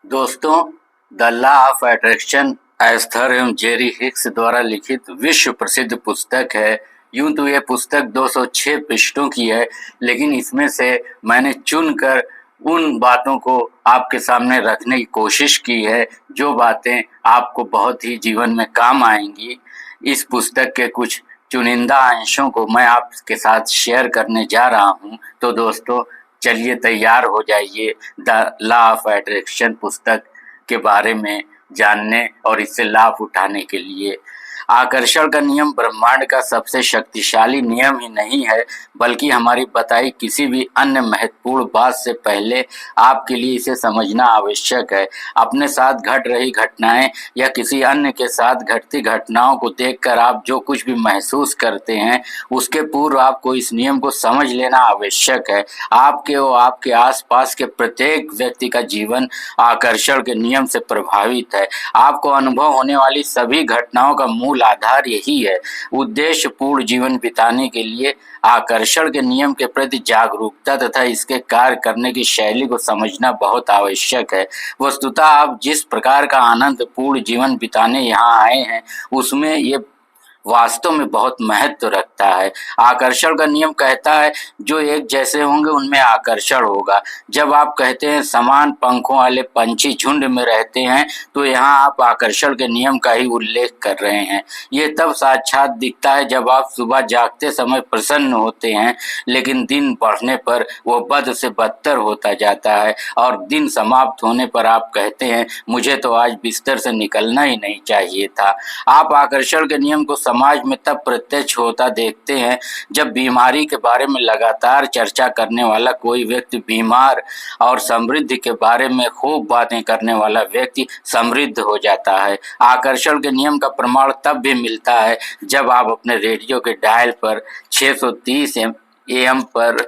दोस्तों, the law of attraction Esther एवं Jerry Hicks द्वारा लिखित विश्व प्रसिद्ध पुस्तक है। यूं तो यह पुस्तक 206 पृष्ठों की है, लेकिन इसमें से मैंने चुनकर उन बातों को आपके सामने रखने की कोशिश की है जो बातें आपको बहुत ही जीवन में काम आएंगी। इस पुस्तक के कुछ चुनिंदा अंशों को मैं आपके साथ शेयर करने जा रहा हूं। तो दोस्तों, चलिए तैयार हो जाइए द लॉ ऑफ अट्रैक्शन पुस्तक के बारे में जानने और इससे लाभ उठाने के लिए। आकर्षण का नियम ब्रह्मांड का सबसे शक्तिशाली नियम ही नहीं है, बल्कि हमारी बताई किसी भी अन्य महत्वपूर्ण बात से पहले आपके लिए इसे समझना आवश्यक है। अपने साथ घट रही घटनाएं या किसी अन्य के साथ घटती घटनाओं को देखकर आप जो कुछ भी महसूस करते हैं, उसके पूर्व आपको इस नियम को समझ लेना आवश्यक है। आपके और आपके आसपास के प्रत्येक व्यक्ति का जीवन आकर्षण के नियम से प्रभावित है। आपको अनुभव होने वाली सभी घटनाओं का मूल आधार यही है। उद्देश्यपूर्ण जीवन बिताने के लिए आकर्षण के नियम के प्रति जागरूकता तथा इसके कार्य करने की शैली को समझना बहुत आवश्यक है। वस्तुतः आप जिस प्रकार का आनंदपूर्ण जीवन बिताने यहाँ आए हैं, उसमें ये वास्तव में बहुत महत्व रखता है। आकर्षण का नियम कहता है जो एक जैसे होंगे उनमें आकर्षण होगा। जब आप कहते हैं समान पंखों वाले पंछी झुंड में रहते हैं, तो यहाँ आप आकर्षण के नियम का ही उल्लेख कर रहे हैं। ये तब साक्षात दिखता है जब आप सुबह जागते समय प्रसन्न होते हैं, लेकिन दिन बढ़ने पर वो बद से बदतर होता जाता है और दिन समाप्त होने पर आप कहते हैं मुझे तो आज बिस्तर से निकलना ही नहीं चाहिए था। आप आकर्षण के नियम को समाज में तब प्रत्यक्ष होता देखते हैं जब बीमारी के बारे में लगातार चर्चा करने वाला कोई व्यक्ति बीमार और समृद्धि के बारे में खूब बातें करने वाला व्यक्ति समृद्ध हो जाता है। आकर्षण के नियम का प्रमाण तब भी मिलता है जब आप अपने रेडियो के डायल पर 630 AM पर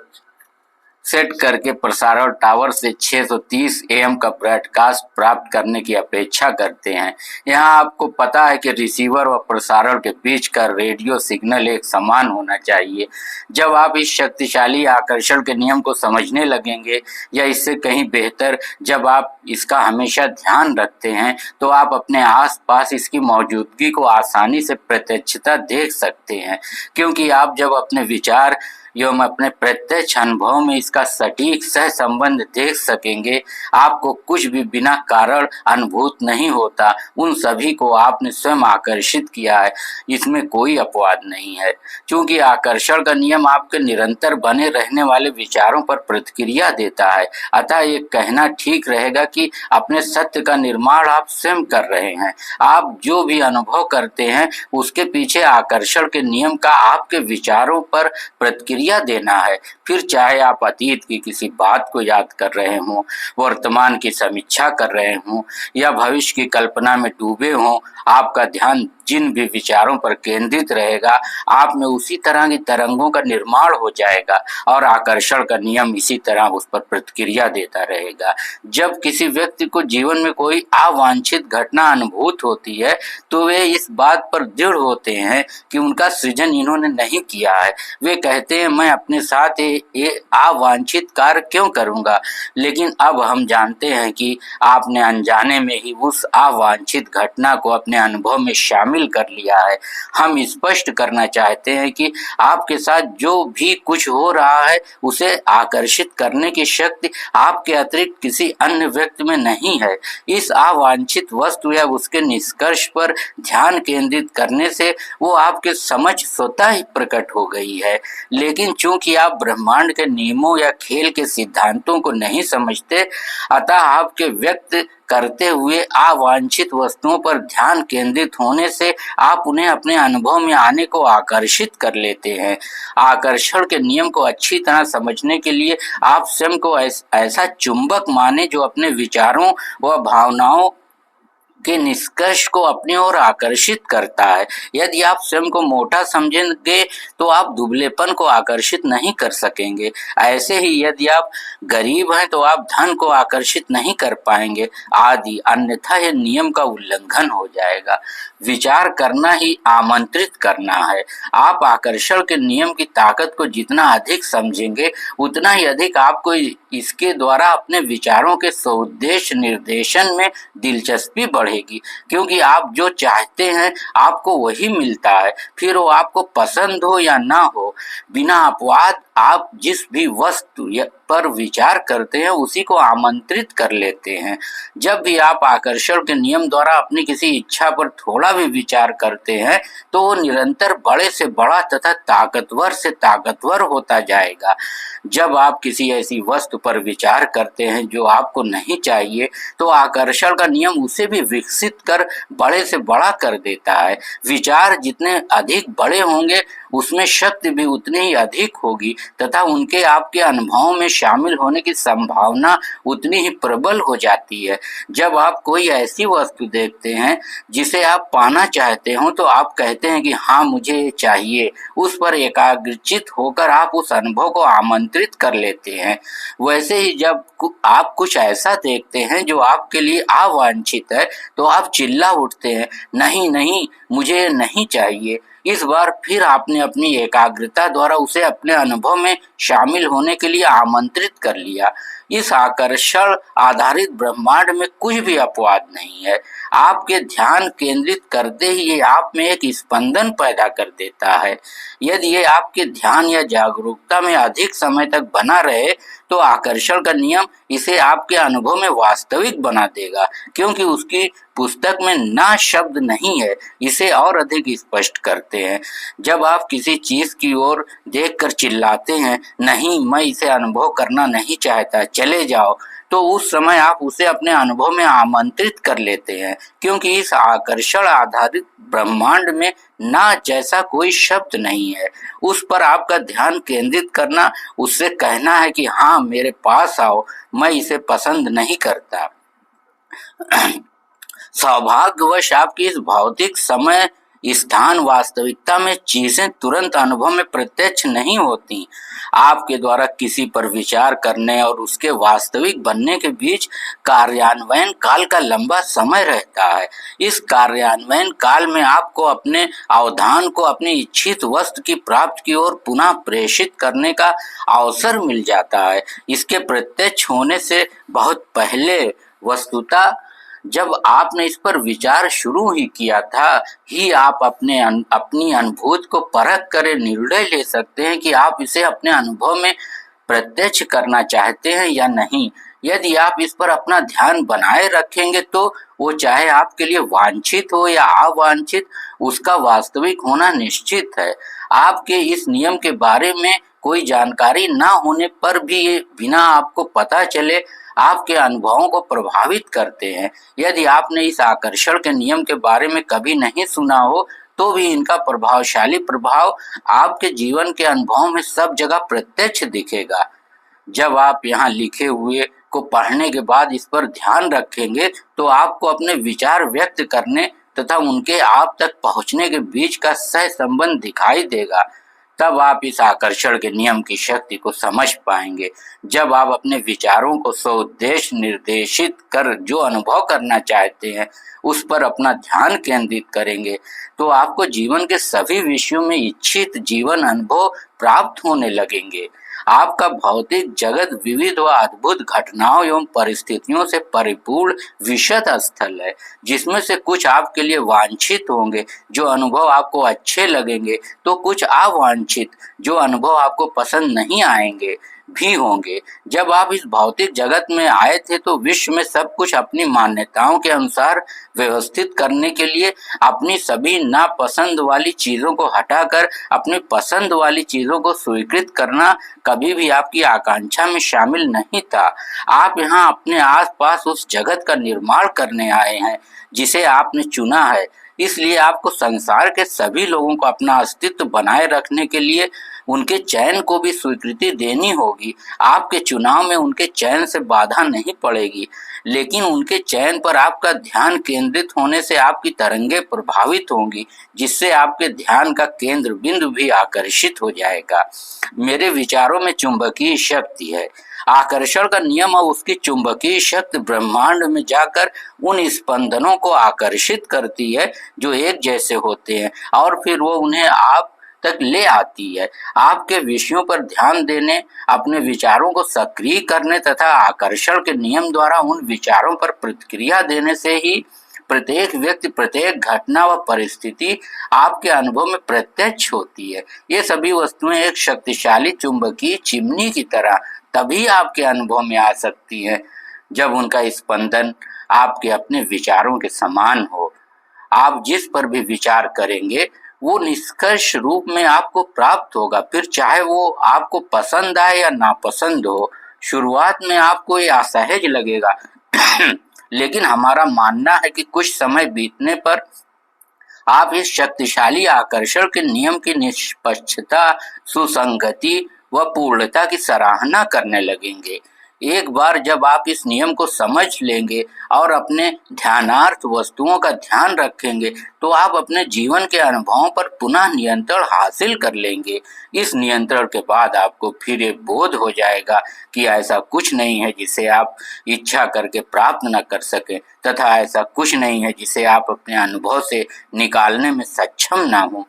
सेट करके प्रसारण टावर से 630 AM का ब्रॉडकास्ट प्राप्त करने की अपेक्षा करते हैं। यहाँ आपको पता है कि रिसीवर व प्रसारण के बीच का रेडियो सिग्नल एक समान होना चाहिए। जब आप इस शक्तिशाली आकर्षण के नियम को समझने लगेंगे, या इससे कहीं बेहतर जब आप इसका हमेशा ध्यान रखते हैं, तो आप अपने आसपास इसकी मौजूदगी को आसानी से प्रत्यक्षता देख सकते हैं, क्योंकि आप जब अपने विचार एवं अपने प्रत्यक्ष अनुभव में इसका सटीक सह संबंध देख सकेंगे। आपको कुछ भी बिना कारण अनुभूत नहीं होता, उन सभी को आपने स्वयं आकर्षित किया है, इसमें कोई अपवाद नहीं है। क्योंकि आकर्षण का नियम आपके निरंतर बने रहने वाले विचारों पर प्रतिक्रिया देता है, अतः ये कहना ठीक रहेगा कि अपने सत्य का निर्माण आप स्वयं कर रहे हैं। आप जो भी अनुभव करते हैं, उसके पीछे आकर्षण के नियम का आपके विचारों पर प्रतिक्रिया देना है। फिर चाहे आप अतीत की किसी बात को याद कर रहे हों, वर्तमान की समीक्षा कर रहे हों या भविष्य की कल्पना में डूबे हों, आपका ध्यान जिन भी विचारों पर केंद्रित रहेगा, आप में उसी तरह की तरंगों का निर्माण हो जाएगा और आकर्षण का नियम इसी तरह उस पर प्रतिक्रिया देता रहेगा। जब किसी व्यक्ति को जीवन में कोई अवांछित घटना अनुभूत होती है, तो वे इस बात पर दृढ़ होते हैं कि उनका सृजन इन्होंने नहीं किया है। वे कहते हैं मैं अपने साथ ये अवांछित कार्य क्यों करूंगा, लेकिन अब हम जानते हैं कि आपने अनजाने में ही उस अवांछित घटना को अपने अनुभव में शामिल कर लिया है। हम स्पष्ट करना चाहते हैं कि आपके साथ जो भी कुछ हो रहा है, उसे आकर्षित करने की शक्ति आपके अतिरिक्त किसी अन्य व्यक्ति में नहीं है। इस अवांछित वस्तु या उसके निष्कर्ष पर ध्यान केंद्रित करने से वो आपके समझ स्वतः ही प्रकट हो गई है। लेकिन चूंकि आप ब्रह्मांड के नियमों या खेल के सिद्धांतों को नहीं समझते, अतः आपके व्यक्त करते हुए अवांछित वस्तुओं पर ध्यान केंद्रित होने से आप उन्हें अपने अनुभव में आने को आकर्षित कर लेते हैं। आकर्षण के नियम को अच्छी तरह समझने के लिए आप स्वयं को ऐसा चुंबक माने जो अपने विचारों व भावनाओं के निष्कर्ष को अपनी ओर आकर्षित करता है। यदि आप स्वयं को मोटा समझेंगे तो आप दुबलेपन को आकर्षित नहीं कर सकेंगे। ऐसे ही यदि आप गरीब हैं तो आप धन को आकर्षित नहीं कर पाएंगे आदि, अन्यथा यह नियम का उल्लंघन हो जाएगा। विचार करना ही आमंत्रित करना है। आप आकर्षण के नियम की ताकत को जितना अधिक समझेंगे उतना ही अधिक आपको इसके द्वारा अपने विचारों के सौउद्देश्य निर्देशन में दिलचस्पी बढ़ेगी, क्योंकि आप जो चाहते हैं आपको वही मिलता है, फिर वो आपको पसंद हो या ना हो। बिना अपवाद आप जिस भी वस्तु पर विचार करते हैं उसी को आमंत्रित कर लेते हैं। जब भी आप आकर्षण के नियम द्वारा अपनी किसी इच्छा पर थोड़ा भी विचार करते हैं तो वो निरंतर बड़े से बड़ा तथा ताकतवर से ताकतवर होता जाएगा। जब आप किसी ऐसी वस्तु पर विचार करते हैं जो आपको नहीं चाहिए तो आकर्षण का नियम उसे भी विकसित कर बड़े से बड़ा कर देता है। विचार जितने अधिक बड़े होंगे उसमें शक्ति भी उतनी ही अधिक होगी तथा उनके आपके अनुभवों में शामिल होने की संभावना उतनी ही प्रबल हो जाती है। जब आप कोई ऐसी वस्तु देखते हैं जिसे आप पाना चाहते हो तो आप कहते हैं कि हाँ मुझे ये चाहिए। उस पर एकाग्रचित होकर आप उस अनुभव को आमंत्रित कर लेते हैं। वैसे ही जब आप कुछ ऐसा देखते हैं जो आपके लिए अवांछित है तो आप चिल्ला उठते हैं, नहीं नहीं मुझे नहीं चाहिए। इस बार फिर आपने अपनी एकाग्रता द्वारा उसे अपने अनुभव में शामिल होने के लिए आमंत्रित कर लिया। इस आकर्षण आधारित ब्रह्मांड में कुछ भी अपवाद नहीं है। आपके ध्यान केंद्रित करते ही ये आप में एक स्पंदन पैदा कर देता है। यदि ये आपके ध्यान या जागरूकता में अधिक समय तक बना रहे तो आकर्षण का नियम इसे आपके अनुभव में वास्तविक बना देगा, क्योंकि उसकी पुस्तक में ना शब्द नहीं है, इसे और अधिक स्पष्ट करते हैं। जब आप किसी चीज की ओर देखकर चिल्लाते हैं, नहीं मैं इसे अनुभव करना नहीं चाहता, चले जाओ, तो उस समय आप उसे अपने अनुभव में आमंत्रित कर लेते हैं, क्योंकि इस आकर्षण आधारित ब्रह्मांड में ना जैसा कोई शब्द नहीं है। उस पर आपका ध्यान केंद्रित करना, उससे कहना है कि हाँ मेरे पास आओ, मैं इसे पसंद नहीं करता। सौभाग्यवश आपकी इस भौतिक समय स्थान वास्तविकता में चीजें तुरंत अनुभव में प्रत्यक्ष नहीं होती। आपके द्वारा किसी पर विचार करने और उसके वास्तविक बनने के बीच कार्यान्वयन काल का लंबा समय रहता है। इस कार्यान्वयन काल में आपको अपने अवधान को अपनी इच्छित वस्तु की प्राप्ति की ओर पुनः प्रेषित करने का अवसर मिल जाता है। इसके प्रत्यक्ष होने से बहुत पहले वस्तुतः जब आपने इस पर विचार शुरू ही किया था ही आप अपनी अनुभूति को परख कर निर्णय ले सकते हैं कि आप इसे अपने अनुभव में प्रत्यक्ष करना चाहते हैं या नहीं। यदि आप इस पर अपना ध्यान बनाए रखेंगे तो वो चाहे आपके लिए वांछित हो या अवांछित, उसका वास्तविक होना निश्चित है। आपके इस नियम के बारे में कोई जानकारी ना होने पर भी ये बिना आपको पता चले आपके अनुभवों को प्रभावित करते हैं। यदि आपने इस आकर्षण के नियम के बारे में कभी नहीं सुना हो तो भी इनका प्रभावशाली प्रभाव आपके जीवन के अनुभवों में सब जगह प्रत्यक्ष दिखेगा। जब आप यहाँ लिखे हुए को पढ़ने के बाद इस पर ध्यान रखेंगे तो आपको अपने विचार व्यक्त करने तथा उनके आप तक पहुँचने के बीच का सह संबंध दिखाई देगा। तब आप इस आकर्षण के नियम की शक्ति को समझ पाएंगे। जब आप अपने विचारों को सौउद्देश्य निर्देशित कर जो अनुभव करना चाहते हैं उस पर अपना ध्यान केंद्रित करेंगे तो आपको जीवन के सभी विषयों में इच्छित जीवन अनुभव प्राप्त होने लगेंगे। आपका भौतिक जगत विविध व अद्भुत घटनाओं एवं परिस्थितियों से परिपूर्ण विशद स्थल है, जिसमें से कुछ आपके लिए वांछित होंगे जो अनुभव आपको अच्छे लगेंगे, तो कुछ अवांछित जो अनुभव आपको पसंद नहीं आएंगे भी होंगे। जब आप इस भौतिक जगत में आए थे तो विश्व में सब कुछ अपनी मान्यताओं के अनुसार व्यवस्थित करने के लिए अपनी सभी नापसंद वाली चीजों को हटाकर अपनी पसंद वाली चीजों को स्वीकृत करना कभी भी आपकी आकांक्षा में शामिल नहीं था। आप यहाँ अपने आसपास उस जगत का निर्माण करने आए हैं जिसे आपने चुना है। इसलिए आपको संसार के सभी लोगों को अपना अस्तित्व बनाए रखने के लिए उनके चयन को भी स्वीकृति देनी होगी। आपके चुनाव में उनके चयन से बाधा नहीं पड़ेगी, लेकिन उनके चयन पर आपका ध्यान केंद्रित होने से आपकी तरंगें प्रभावित होंगी, जिससे आपके ध्यान का केंद्र बिंदु भी आकर्षित हो जाएगा। मेरे विचारों में चुंबकीय शक्ति है। आकर्षण का नियम और उसकी चुंबकीय शक्ति ब्रह्मांड में जाकर उन स्पंदनों को आकर्षित करती है जो एक जैसे होते हैं, और फिर वो उन्हें आप तक ले आती है। आपके विषयों पर ध्यान देने, अपने विचारों को सक्रिय करने तथा आकर्षण के नियम द्वारा उन विचारों पर प्रतिक्रिया देने से ही प्रत्येक व्यक्ति, प्रत्येक घटना व परिस्थिति आपके अनुभव में प्रत्यक्ष होती है। ये सभी वस्तुएं एक शक्तिशाली चुंबकीय चिमनी की तरह तभी आपके अनुभव में आ सकती हैं जब उनका स्पंदन आपके अपने विचारों के समान हो। आप जिस पर भी विचार करेंगे वो निष्कर्ष रूप में आपको प्राप्त होगा, फिर चाहे वो आपको पसंद आए या नापसंद हो। शुरुआत में आपको ये असहज लगेगा लेकिन हमारा मानना है कि कुछ समय बीतने पर आप इस शक्तिशाली आकर्षण के नियम की निष्पक्षता, सुसंगति व पूर्णता की सराहना करने लगेंगे। एक बार जब आप इस नियम को समझ लेंगे और अपने ध्यानार्थ वस्तुओं का ध्यान रखेंगे तो आप अपने जीवन के अनुभवों पर पुनः नियंत्रण हासिल कर लेंगे। इस नियंत्रण के बाद आपको फिर ये बोध हो जाएगा कि ऐसा कुछ नहीं है जिसे आप इच्छा करके प्राप्त न कर सकें, तथा ऐसा कुछ नहीं है जिसे आप अपने अनुभव से निकालने में सक्षम ना हो।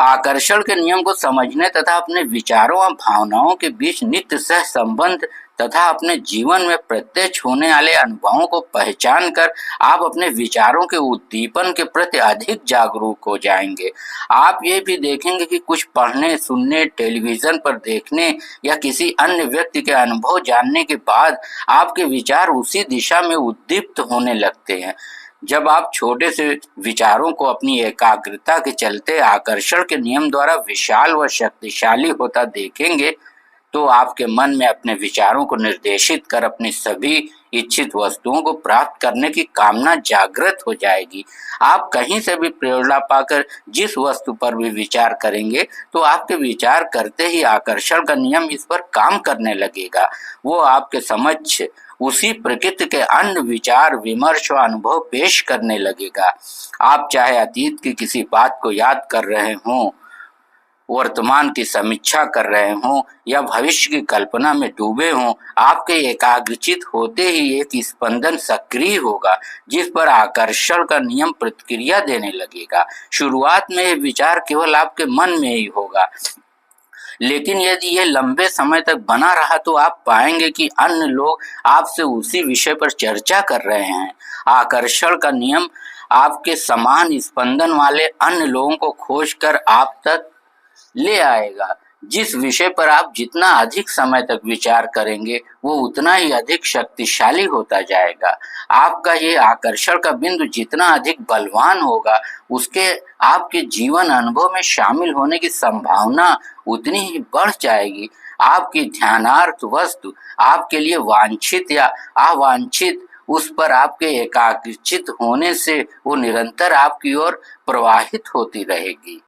आकर्षण के नियम को समझने तथा अपने विचारों और भावनाओं के बीच नित्य सह संबंध तथा अपने जीवन में प्रत्यक्ष होने वाले अनुभवों को पहचान कर आप अपने विचारों के उद्दीपन के प्रति अधिक जागरूक हो जाएंगे। आप ये भी देखेंगे कि कुछ पढ़ने, सुनने, टेलीविजन पर देखने या किसी अन्य व्यक्ति के अनुभव जानने के बाद आपके विचार उसी दिशा में उद्दीप्त होने लगते हैं। जब आप छोटे से विचारों को अपनी एकाग्रता के चलते आकर्षण के नियम द्वारा विशाल व शक्तिशाली होता देखेंगे तो आपके मन में अपने विचारों को निर्देशित कर अपनी सभी इच्छित वस्तुओं को प्राप्त करने की कामना जागृत हो जाएगी। आप कहीं से भी प्रेरणा पाकर जिस वस्तु पर भी विचार करेंगे तो आपके विचार करते ही आकर्षण का नियम इस पर काम करने लगेगा। वो आपके समक्ष उसी प्रकृति के अन्य विचार, विमर्श और अनुभव पेश करने लगेगा। आप चाहे अतीत की किसी बात को याद कर रहे हों, वर्तमान की समीक्षा कर रहे हों या भविष्य की कल्पना में डूबे हों, आपके एकाग्रचित होते ही एक स्पंदन सक्रिय होगा जिस पर आकर्षण का नियम प्रतिक्रिया देने लगेगा। शुरुआत में यह विचार केवल आपके मन में ही होगा, लेकिन यदि यह लंबे समय तक बना रहा तो आप पाएंगे कि अन्य लोग आपसे उसी विषय पर चर्चा कर रहे हैं। आकर्षण का नियम आपके समान स्पंदन वाले अन्य लोगों को खोजकर आप तक ले आएगा। जिस विषय पर आप जितना अधिक समय तक विचार करेंगे वो उतना ही अधिक शक्तिशाली होता जाएगा। आपका ये आकर्षण का बिंदु जितना अधिक बलवान होगा उसके आपके जीवन अनुभव में शामिल होने की संभावना उतनी ही बढ़ जाएगी। आपकी ध्यानार्थ वस्तु आपके लिए वांछित या अवांछित, उस पर आपके एकाग्रचित होने से वो निरंतर आपकी ओर प्रवाहित होती रहेगी।